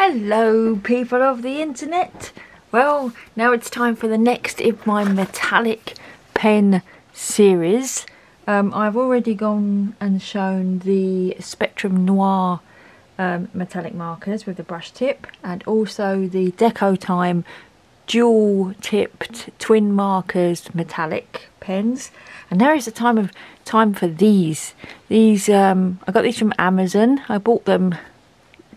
Hello people of the internet. Well, now it's time for the next in my metallic pen series. I've already gone and shown the Spectrum Noir metallic markers with the brush tip, and also the Deco Time dual tipped twin markers metallic pens. And now is the time for these. I got these from Amazon. I bought them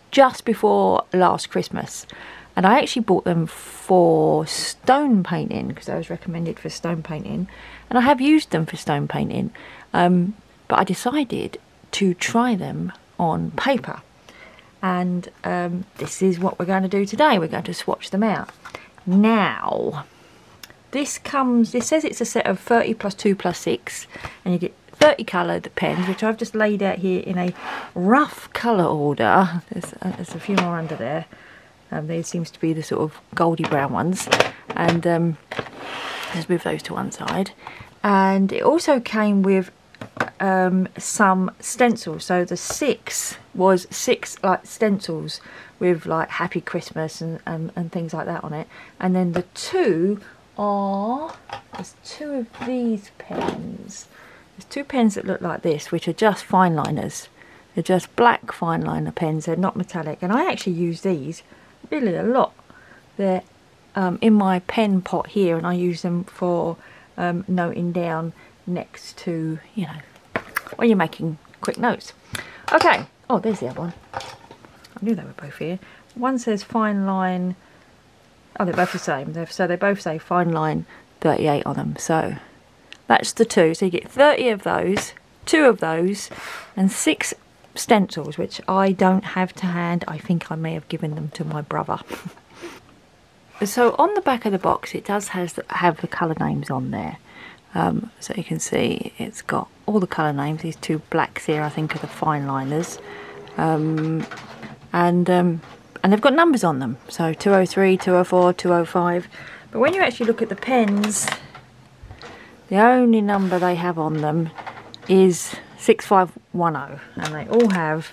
just before last Christmas, and I actually bought them for stone painting because I was recommended for stone painting, and I have used them for stone painting, but I decided to try them on paper, and this is what we're going to do today. We're going to swatch them out. Now this says it's a set of 30 plus 2 plus 6, and you get 30 coloured pens, which I've just laid out here in a rough colour order. There's a few more under there. These seems to be the sort of goldy brown ones, and let's move those to one side. And it also came with some stencils. So the 6 was 6 like stencils with like Happy Christmas and things like that on it. And then the 2 are, there's 2 of these pens. There's 2 pens that look like this, which are just fine liners. They're just black fine liner pens. They're not metallic, and I actually use these really a lot. They're in my pen pot here, and I use them for noting down next to, you know, when you're making quick notes. Okay. Oh, there's the other one. I knew they were both here. One says fine line. Oh, they're both the same. So they both say fine line 38 on them. So that's the 2. So you get 30 of those, 2 of those, and 6 stencils, which I don't have to hand. I think I may have given them to my brother. So on the back of the box, it does have the colour names on there. So you can see it's got all the colour names. These 2 blacks here, I think, are the fine liners. And they've got numbers on them. So 203, 204, 205. But when you actually look at the pens, the only number they have on them is 6510, and they all have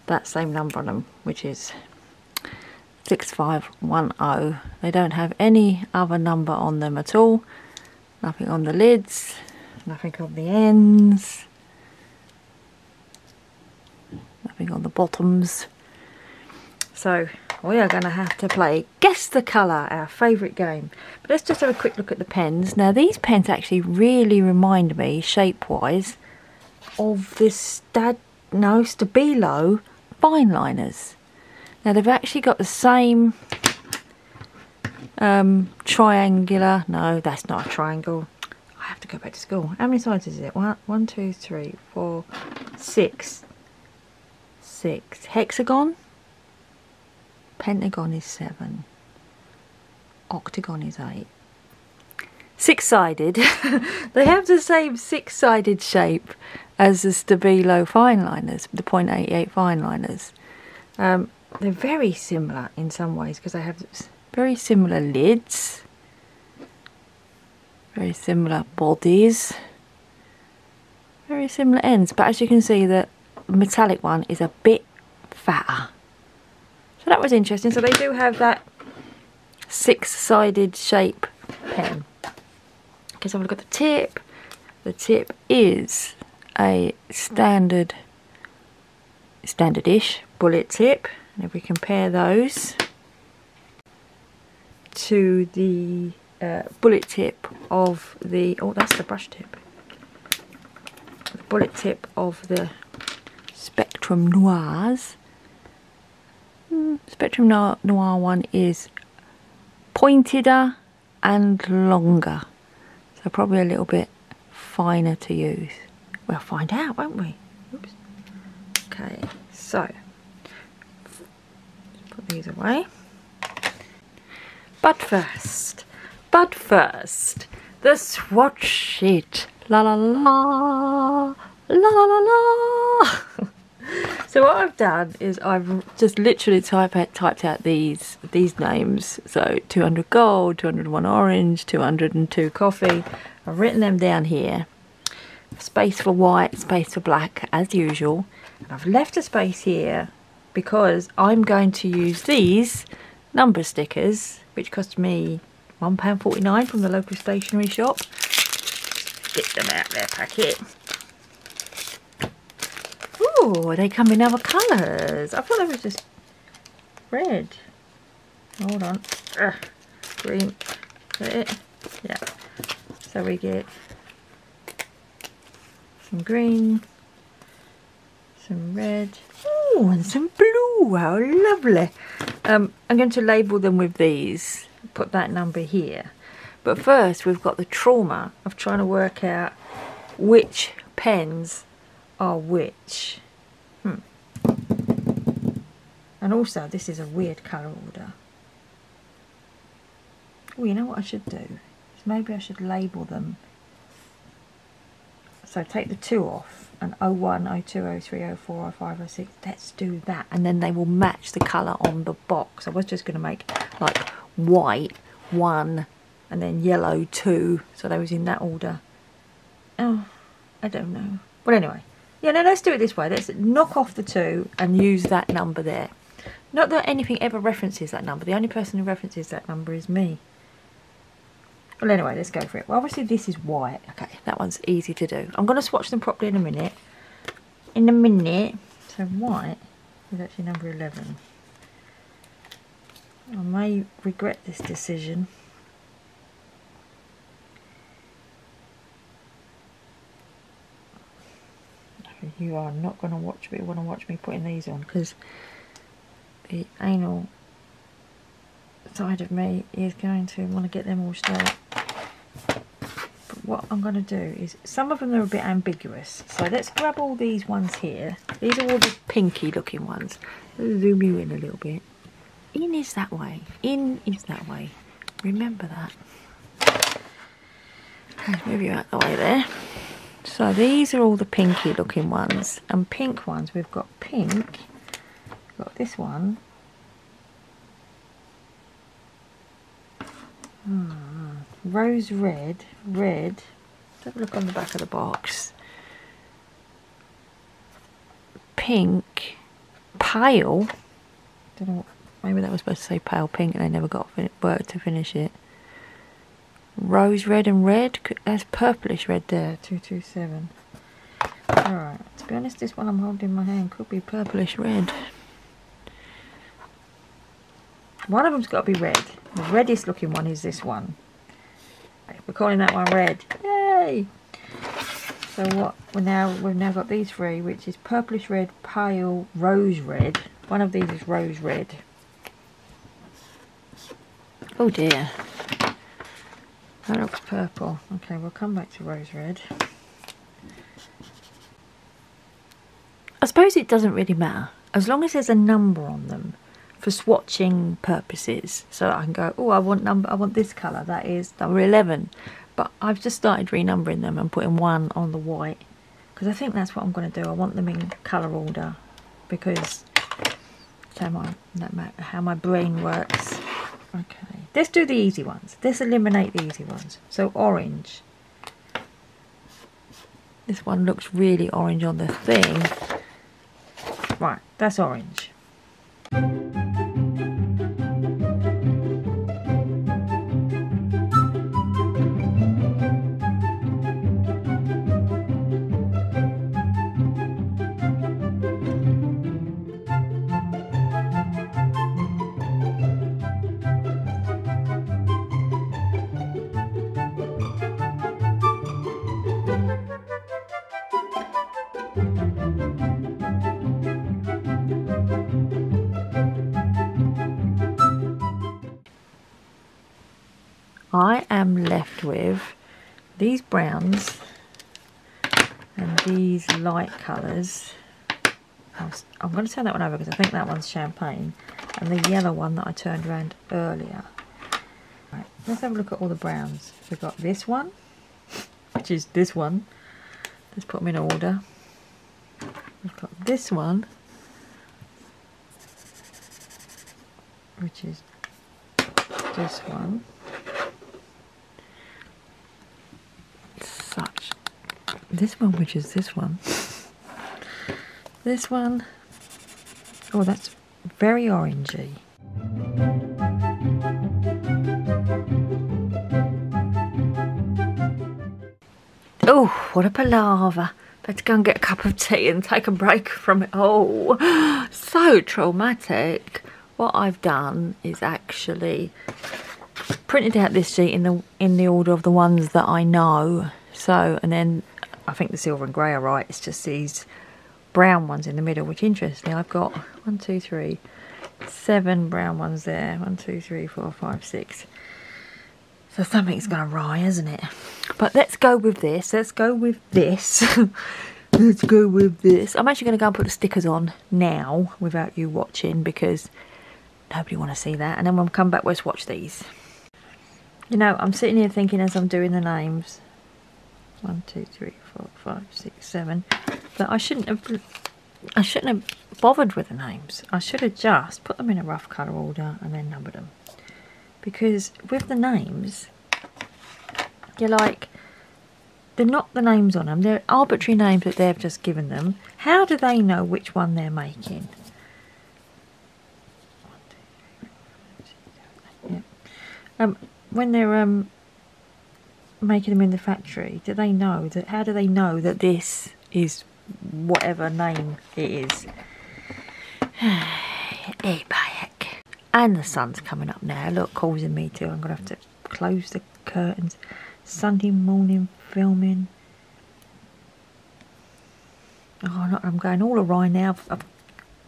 that same number on them, which is 6510. They don't have any other number on them at all. Nothing on the lids, nothing on the ends, nothing on the bottoms. So we are going to have to play Guess the Colour, our favourite game. But let's just have a quick look at the pens. Now these pens actually really remind me, shape-wise, of this Stabilo fine liners. Now they've actually got the same triangular, no, that's not a triangle. I have to go back to school. How many sides is it? 1, 2, 3, 4, 6. 6. Hexagon. Pentagon is 7. Octagon is 8. 6-sided. They have the same 6-sided shape as the Stabilo fine liners, the .88 fine liners. They're very similar in some ways because they have very similar lids, very similar bodies, very similar ends. But as you can see, the metallic one is a bit fatter. So that was interesting. So they do have that 6-sided shape pen. Okay, so have a look at the tip. The tip is a standardish bullet tip. And if we compare those to the bullet tip of the, oh, that's the brush tip. The bullet tip of the Spectrum Noirs. Spectrum Noir one is pointier and longer, so probably a little bit finer to use. We'll find out, won't we? Oops. Okay, so put these away. But first, the swatch sheet. La la la, la la la la. So what I've done is I've just literally typed out these names. So 200 gold, 201 orange, 202 coffee. I've written them down here. Space for white, space for black, as usual. And I've left a space here because I'm going to use these number stickers, which cost me £1.49 from the local stationery shop. Get them out their packet. Ooh, they come in other colours. I thought they was just red. Hold on. Green. Is that it? Yeah. So we get some green, some red, ooh, and some blue. How lovely. I'm going to label them with these. Put that number here. But first we've got the trauma of trying to work out which pens are which. And also this is a weird colour order. Oh, you know what I should do? Is maybe I should label them. So take the 2 off and 01, 02, 03, 04, 05, 06. Let's do that, and then they will match the colour on the box. I was just going to make like white 1 and then yellow 2, so they was in that order. Oh, I don't know. Well, anyway, yeah, no, let's do it this way. Let's knock off the 2 and use that number there. Not that anything ever references that number. The only person who references that number is me. Well, anyway, let's go for it. Well, obviously this is white. Okay, that one's easy to do. I'm going to swatch them properly in a minute. So white is actually number 11. I may regret this decision. You are not going to want to watch me putting these on, because the anal side of me is going to want to get them all straight. But what I'm going to do is, some of them are a bit ambiguous, so let's grab all these ones here. These are all the pinky looking ones. Let's zoom you in a little bit. In is that way. In is that way. Remember that. Let's move you out the way there. So these are all the pinky looking ones, and pink ones, we've got pink, we've got this one, rose red, red, let's have a look on the back of the box, pink, pale, don't know, maybe that was supposed to say pale pink and they never got work to finish it. Rose red and red, that's purplish red there, 227. Alright, to be honest, this one I'm holding in my hand could be purplish red. One of them's got to be red. The reddest looking one is this one. We're calling that one red. Yay! So what we've now got these 3, which is purplish red, pale, rose red. One of these is rose red. Oh dear. That looks purple. Okay, we'll come back to rose red. I suppose it doesn't really matter, as long as there's a number on them for swatching purposes, so that I can go, oh, I want this colour, that is number 11. But I've just started renumbering them and putting 1 on the white, because I think that's what I'm going to do. I want them in colour order, because that's how my brain works. Okay, let's do the easy ones. Let's eliminate the easy ones. So orange. This one looks really orange on the thing. Right, that's orange. I am left with these browns and these light colours. I'm going to turn that one over because I think that one's champagne, and the yellow one that I turned around earlier. Right, let's have a look at all the browns. We've got this one, which is this one. Let's put them in order. We've got this one, which is this one. This one, which is this one. This one. Oh, that's very orangey. Oh, what a palaver. Better go and get a cup of tea and take a break from it all. So traumatic. What I've done is actually printed out this sheet in the order of the ones that I know. So, and then I think the silver and grey are right. It's just these brown ones in the middle, which interestingly I've got 1, 2, 3, 7 brown ones there. 1, 2, 3, 4, 5, 6. So something's gonna rye, isn't it? But let's go with this. Let's go with this. Let's go with this. I'm actually gonna go and put the stickers on now without you watching because nobody want to see that. And then when we come back, we'll swatch these. You know, I'm sitting here thinking as I'm doing the names. 1, 2, 3, 4, 5, 6, 7. That I shouldn't have bothered with the names. I should have just put them in a rough colour order and then numbered them. Because with the names, you're like, they're not the names on them. They're arbitrary names that they've just given them. How do they know which one they're making? Yeah. When they're making them in the factory, do they know that? How do they know that this is whatever name it is? And the sun's coming up now. Look, causing me to. I'm gonna have to close the curtains. Sunday morning filming. Oh, no, I'm going all awry now. I've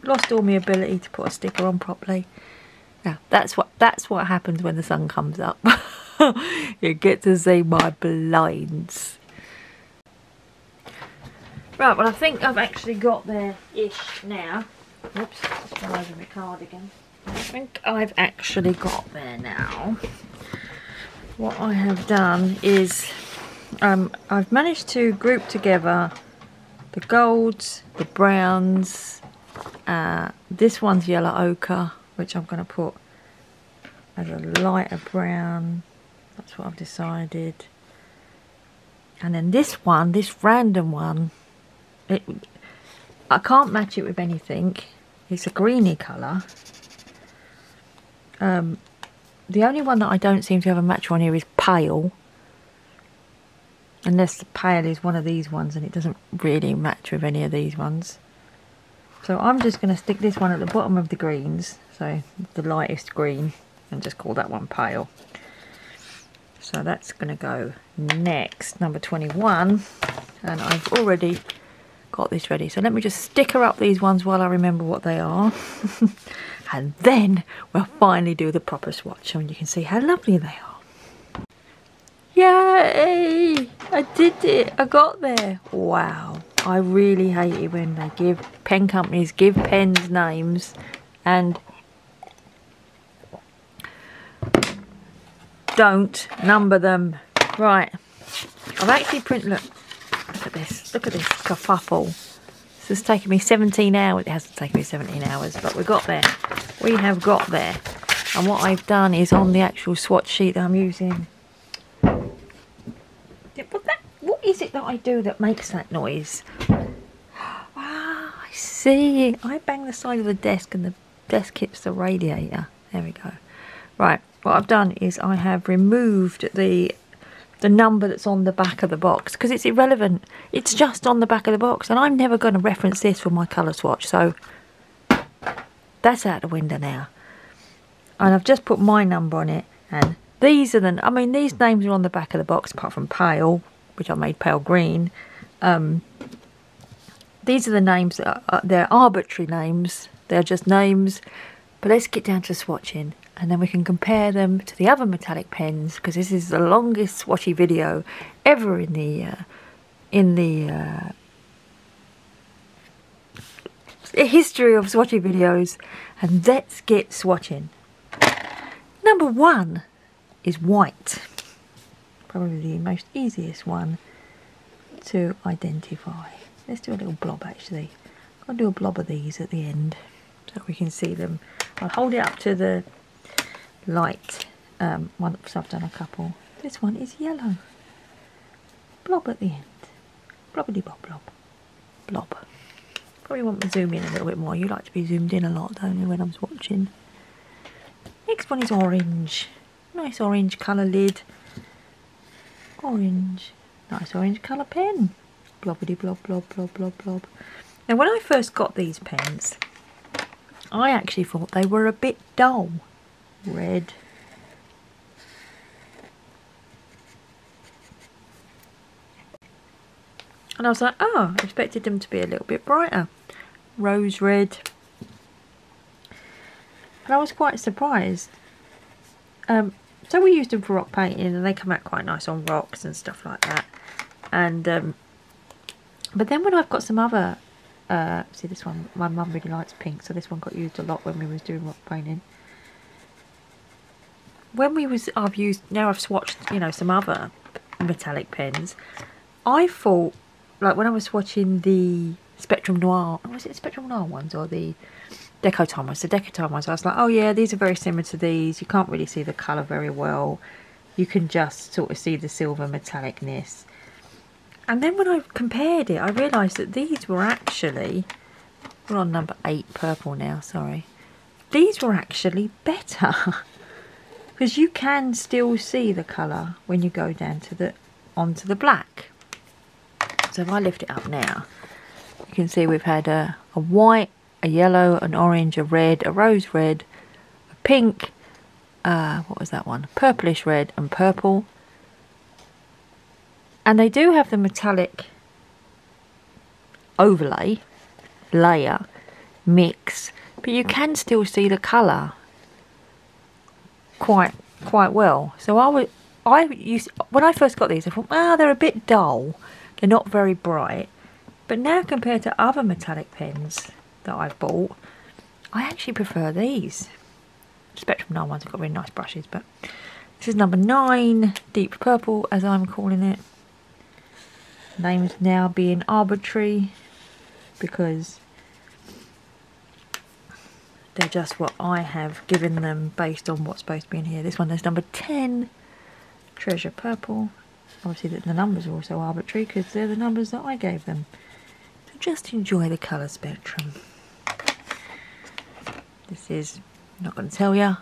lost all my ability to put a sticker on properly. Now that's what happens when the sun comes up. You get to see my blinds. Right, well I think I've actually got there-ish now. Oops, just fell over my cardigan. I think I've actually got there now. What I have done is I've managed to group together the golds, the browns, this one's yellow ochre, which I'm going to put as a lighter brown. That's what I've decided. And then this one, this random one, I can't match it with anything. It's a greeny colour. The only one that I don't seem to have a match on here is pale. Unless the pale is one of these ones and it doesn't really match with any of these ones. So I'm just going to stick this one at the bottom of the greens. So the lightest green. And just call that one pale. So that's going to go next. Number 21. And I've already got this ready. So let me just sticker up these ones while I remember what they are. And then we'll finally do the proper swatch and you can see how lovely they are. Yay! I did it! I got there! Wow. I really hate it when they give pen companies give pens names and don't number them. Right. I've actually printed, look at this kerfuffle. This has taken me 17 hours. It hasn't taken me 17 hours, but we got there. We have got there. And what I've done is on the actual swatch sheet that I'm using. What is it that I do that makes that noise? Ah, I see. I bang the side of the desk and the desk hits the radiator. There we go. Right, what I've done is I have removed the number that's on the back of the box because it's irrelevant. It's just on the back of the box and I'm never going to reference this for my colour swatch, so that's out the window now. And I've just put my number on it, and these are these names are on the back of the box apart from pale, which I made pale green. These are the names that they're arbitrary names, they're just names. But let's get down to swatching and then we can compare them to the other metallic pens, because this is the longest swatchy video ever in the history of swatchy videos. And let's get swatching. Number 1 is white, probably the most easiest one to identify. Let's do a little blob actually. I'll do a blob of these at the end so we can see them. I'll hold it up to the light one, so I've done a couple. This one is yellow. Blob at the end. Blobbity bob blob. Blob. Probably want to zoom in a little bit more. You like to be zoomed in a lot, don't you, when I'm swatching? Next one is orange. Nice orange colour lid. Orange. Nice orange colour pen. Blobbity blob blob blob blob blob. Now when I first got these pens, I actually thought they were a bit dull. Red. And I was like, oh, I expected them to be a little bit brighter. Rose red. And I was quite surprised. So we used them for rock painting and they come out quite nice on rocks and stuff like that. And but then when I've got some other, see this one, my mum really likes pink, so this one got used a lot when we was doing rock painting. When we was, I've swatched, you know, some other metallic pens. I thought, like when I was swatching the Spectrum Noir, was it the Spectrum Noir ones or the Decotime ones? The Decotime ones, I was like, oh yeah, these are very similar to these. You can't really see the colour very well. You can just sort of see the silver metallicness. And then when I compared it, I realised that these were actually, we're on number 8 purple now, sorry. These were actually better. Because you can still see the colour when you go down to onto the black. So if I lift it up now, you can see we've had a white, a yellow, an orange, a red, a rose red, a pink, what was that one? Purplish red and purple. And they do have the metallic overlay, layer, mix, but you can still see the colour quite well. So when I first got these, I thought, well, they're a bit dull. They're not very bright. But now compared to other metallic pens that I've bought, I actually prefer these. Spectrum Noir ones have got really nice brushes, but this is number 9, deep purple as I'm calling it. Names now being arbitrary because they're just what I have given them based on what's supposed to be in here. This one is number 10, treasure purple. Obviously the numbers are also arbitrary because they're the numbers that I gave them. So just enjoy the colour spectrum. This is, I'm not going to tell you,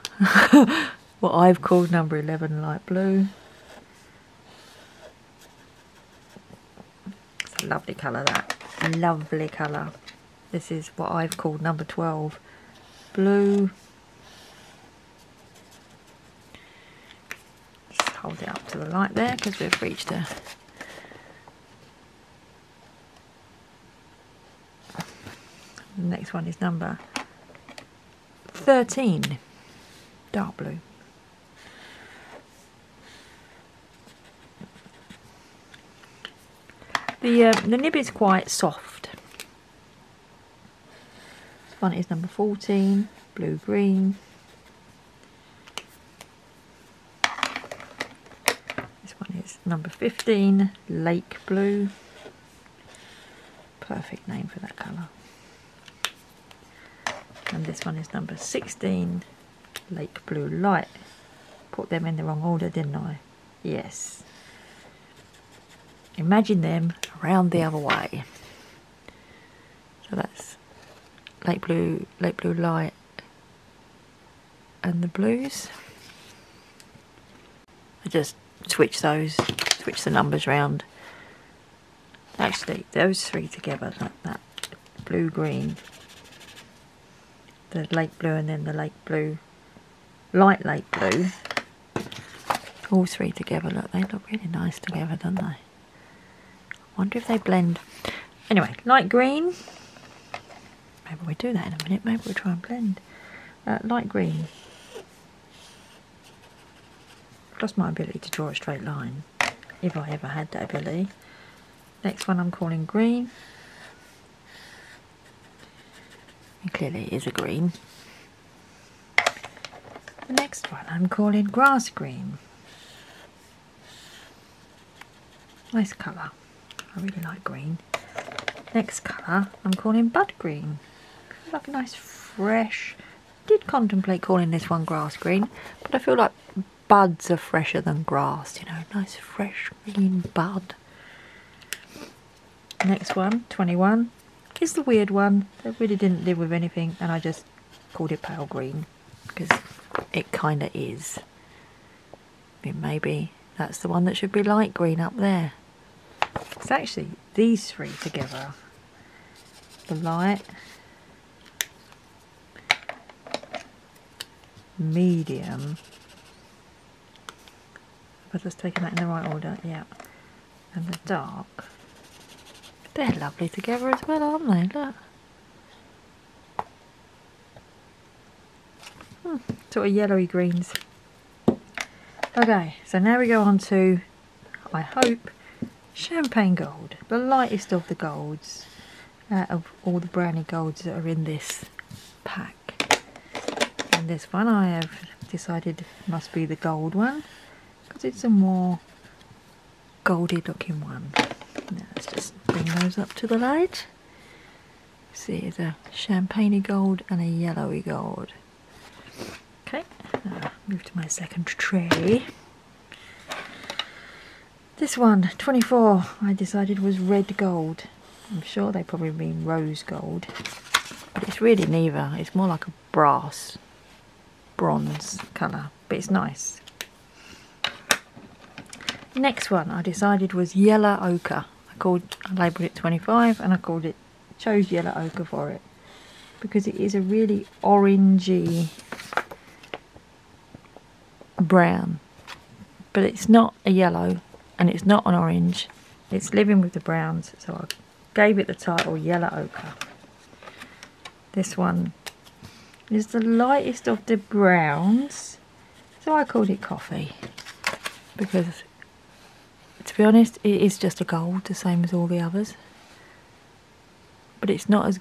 what I've called number 11, light blue. It's a lovely colour, that. Lovely colour. This is what I've called number 12, blue. Just hold it up to the light there because we've reached a... The next one is number 13, dark blue. The nib is quite soft. This one is number 14, blue-green. This one is number 15, lake blue. Perfect name for that colour. And this one is number 16, lake blue light. Put them in the wrong order, didn't I? Yes. Imagine them around the other way. So that's lake blue light, and the blues. I just switch the numbers round. Actually, those three together, that blue green, the lake blue, and then the lake blue, light lake blue. All three together, look, they look really nice together, don't they? Wonder if they blend. Anyway, light green. Maybe we'll do that in a minute. Maybe we'll try and blend. Light green. Lost my ability to draw a straight line, if I ever had that ability. Next one I'm calling green. And clearly it is a green. The next one I'm calling grass green. Nice colour. I really like green. Next colour I'm calling bud green. Like a nice fresh. Did contemplate calling this one grass green, but I feel like buds are fresher than grass, you know, nice fresh green bud. Next one, 21, is the weird one. They really didn't live with anything, and I just called it pale green because it kind of is. I mean, maybe that's the one that should be light green up there. It's actually these three together. The light, medium. Have I just taken that in the right order? Yeah. And the dark. They're lovely together as well, aren't they? Look. Sort of yellowy greens. Okay, so now we go on to, I hope, champagne gold. The lightest of the golds out of all the brownie golds that are in this pack. And this one I have decided must be the gold one because it's a more goldy looking one. Now let's just bring those up to the light. See, there's a champagne gold and a yellowy gold. Okay, now move to my second tray. This one, 24, I decided was red gold. I'm sure they probably mean rose gold, but it's really neither. It's more like a brass, bronze colour, but it's nice. Next one I decided was yellow ochre. I labelled it 25 and I chose yellow ochre for it because it is a really orangey brown, but it's not a yellow and it's not an orange. It's living with the browns, so I gave it the title yellow ochre. This one is the lightest of the browns, so I called it coffee because, to be honest, it is just a gold, the same as all the others, but it's not as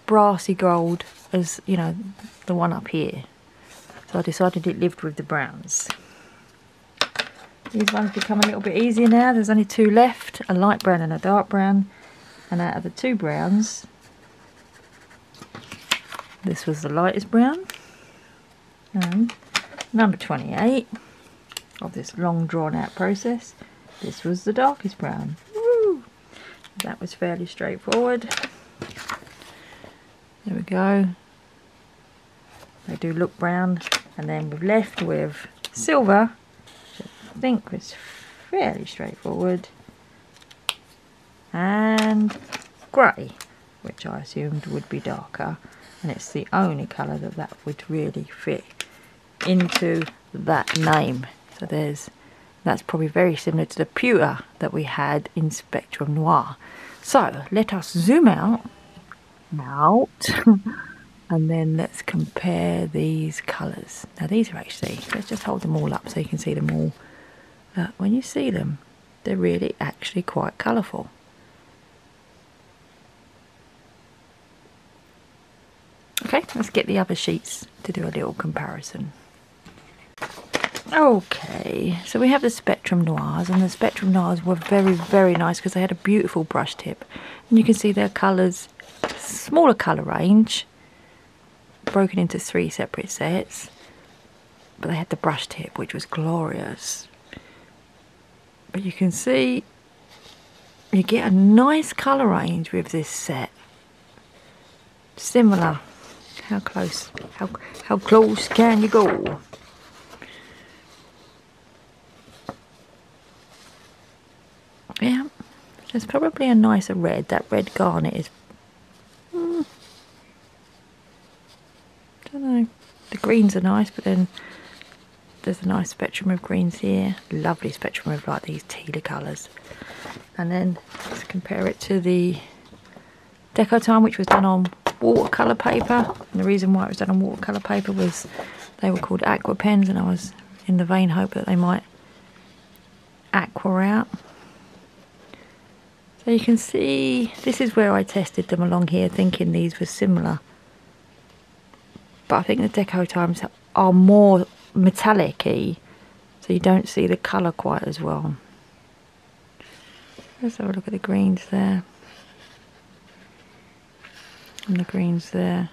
brassy gold as, you know, the one up here, so I decided it lived with the browns. These ones become a little bit easier now. There's only two left, a light brown and a dark brown, and out of the two browns, this was the lightest brown, and number 28 of this long drawn out process, this was the darkest brown. Woo! That was fairly straightforward. There we go. They do look brown, and then we're left with silver, which I think was fairly straightforward, and grey, which I assumed would be darker, and it's the only colour that would really fit into that name. So that's probably very similar to the pewter that we had in Spectrum Noir. So let us zoom out, and then let's compare these colours. Now these are actually, let's just hold them all up so you can see them all. When you see them, they're really actually quite colourful. Okay, let's get the other sheets to do a little comparison. Okay, so we have the Spectrum Noirs, and the Spectrum Noirs were very, very nice because they had a beautiful brush tip. And you can see their colours, smaller colour range, broken into 3 separate sets. But they had the brush tip, which was glorious. But you can see you get a nice colour range with this set. Similar. How close? How close can you go? Yeah, there's probably a nicer red. That red garnet is, don't know. The greens are nice, but then there's a nice spectrum of greens here. Lovely spectrum of like these tealer colours. And then let's compare it to the Deco Time, which was done on watercolour paper. And the reason why it was done on watercolour paper was they were called aqua pens, and I was in the vain hope that they might aqua out. So you can see this is where I tested them along here, thinking these were similar, but I think the Deco Times are more metallic-y, so you don't see the colour quite as well. Let's have a look at the greens there, and the greens there.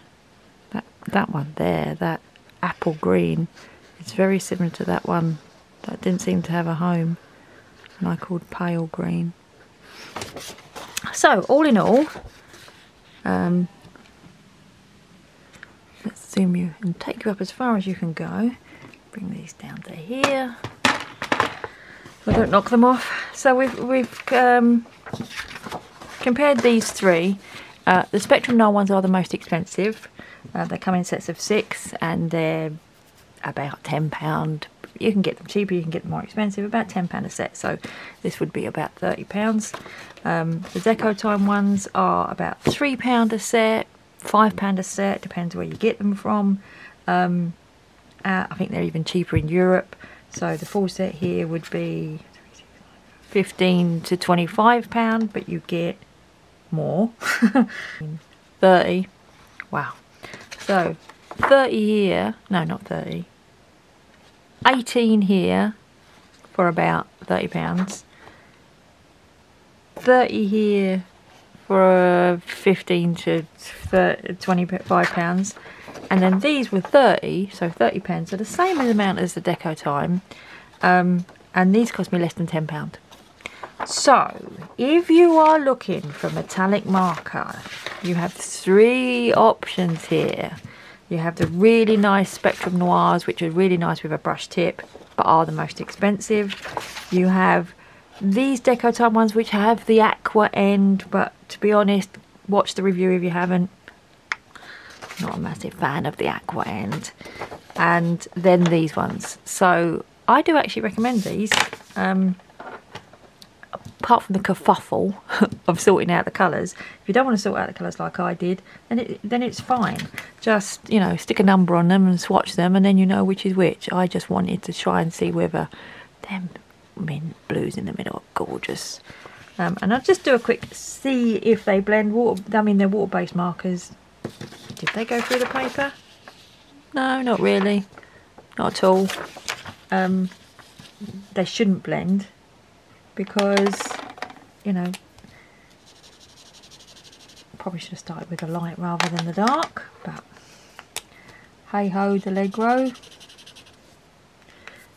That one there, that apple green, it's very similar to that one that didn't seem to have a home, and I called pale green. So all in all, Let's zoom you and take you up as far as you can go. Bring these down to here. So don't knock them off. So we've compared these three. The Spectrum Noir ones are the most expensive. They come in sets of 6 and they're about £10. You can get them cheaper, you can get them more expensive, about £10 a set. So this would be about £30. The Deco Time ones are about £3 a set, £5 a set, depends where you get them from. I think they're even cheaper in Europe. So the full set here would be £15 to £25, but you get more. 30. Wow. So 30 here, no, not 30. 18 here for about £30. 30 here for 15 to 25 pounds, and then these were 30, so 30 pence, so the same amount as the Deco Time, and these cost me less than £10. So if you are looking for metallic marker, you have 3 options here. You have the really nice Spectrum Noirs, which are really nice with a brush tip, but are the most expensive. You have these Deco Time ones, which have the aqua end, but to be honest, watch the review if you haven't. Not a massive fan of the aqua end. And then these ones. So I do actually recommend these. Apart from the kerfuffle of sorting out the colours, if you don't want to sort out the colours like I did, then it's fine. Just, you know, stick a number on them and swatch them, and then you know which is which. I just wanted to try and see whether them mint blues in the middle are gorgeous. And I'll just do a quick see if they blend. I mean, they're water-based markers. Did they go through the paper? No, not really. Not at all. They shouldn't blend, because, you know, probably should have started with the light rather than the dark, but hey ho, the Allegro.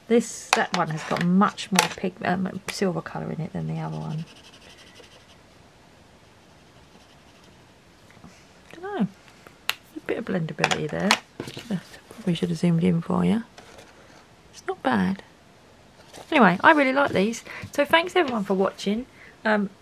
That one has got much more silver colour in it than the other one. Don't know, a bit of blendability there. Probably should have zoomed in for you. It's not bad. Anyway, I really like these. So thanks everyone for watching.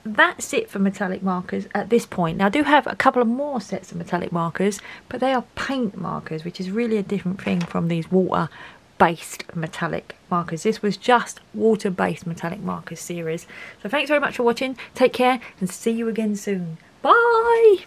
That's it for metallic markers at this point. Now I do have a couple of more sets of metallic markers, but they are paint markers, which is really a different thing from these water-based metallic markers. This was just water-based metallic markers series. So thanks very much for watching. Take care and see you again soon. Bye!